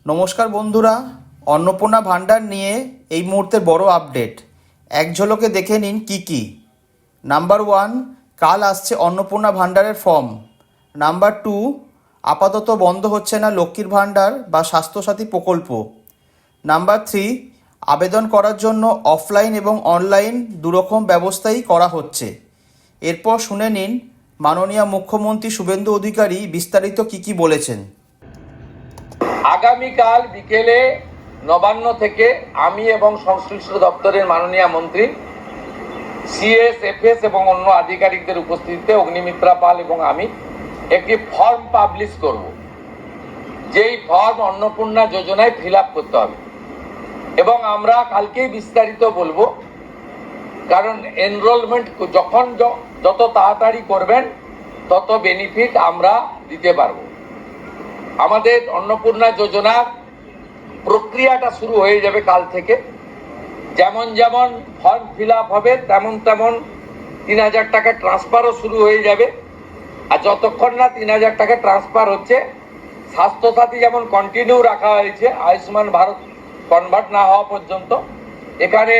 নমস্কার বন্ধুরা, অন্নপূর্ণা ভাণ্ডার নিয়ে এই মুহূর্তের বড় আপডেট। এক ঝলকে দেখে নিন কি। নাম্বার 1, কাল আসছে অন্নপূর্ণা ভাণ্ডারের ফর্ম। নাম্বার 2, আপাতত বন্ধ হচ্ছে না লক্ষ্মীর ভাণ্ডার বা স্বাস্থ্যসাথী প্রকল্প। নাম্বার 3, আবেদন করার জন্য অফলাইন এবং অনলাইন দুরকম ব্যবস্থাই করা হচ্ছে। এরপর শুনে নিন মাননীয় মুখ্যমন্ত্রী শুভেন্দু অধিকারী বিস্তারিত কি বলেছেন। আগামীকাল বিকেলে নবান্ন থেকে আমি এবং সংশ্লিষ্ট দপ্তরের মাননীয় মন্ত্রী, সিএস, এফএস এবং অন্য আধিকারিকদের উপস্থিতিতে অগ্নিমিত্রা পাল এবং আমি একটি ফর্ম পাবলিশ করব, যেই ফর্ম অন্নপূর্ণা যোজনায় ফিল আপ করতে হবে এবং আমরা কালকেই বিস্তারিত বলবো। কারণ এনরোলমেন্ট যখন যত তাড়াতাড়ি করবেন তত বেনিফিট আমরা দিতে পারবো। আমাদের অন্নপূর্ণা যোজনার প্রক্রিয়াটা শুরু হয়ে যাবে কাল থেকে। যেমন যেমন ফর্ম ফিল আপ হবে তেমন 3,000 টাকা ট্রান্সফারও শুরু হয়ে যাবে। আর যতক্ষণ না 3,000 টাকা ট্রান্সফার হচ্ছে, স্বাস্থ্যসাথী যেমন কন্টিনিউ রাখা হয়েছে আয়ুষ্মান ভারত কনভার্ট না হওয়া পর্যন্ত, এখানে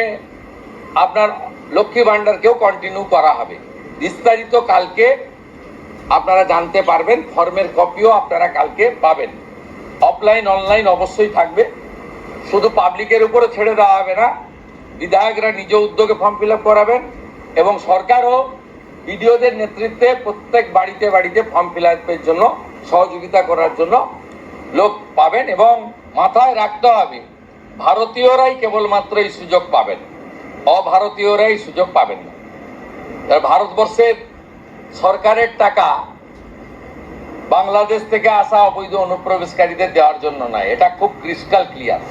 আপনার লক্ষ্মী ভাণ্ডারকেও কন্টিনিউ করা হবে। বিস্তারিত কালকে আপনারা জানতে পারবেন। ফর্মের কপিও আপনারা কালকে পাবেন। অফলাইন অনলাইন অবশ্যই থাকবে, শুধু পাবলিকের উপরে ছেড়ে দেওয়া হবে না। বিধায়করা নিজ উদ্যোগে ফর্ম ফিল আপ করাবেন এবং সরকারও বিডিওদের নেতৃত্বে প্রত্যেক বাড়িতে বাড়িতে ফর্ম ফিল আপের জন্য সহযোগিতা করার জন্য লোক পাবেন। এবং মাথায় রাখতে হবে, ভারতীয়রাই কেবলমাত্র এই সুযোগ পাবেন, অভারতীয়রাই সুযোগ পাবেন না। ভারতবর্ষের সরকারের টাকা বাংলাদেশ থেকে আসা অবৈধ অনুপ্রবেশকারীদের দেওয়ার জন্য নয়, এটা খুব ক্রিস্টাল ক্লিয়ার।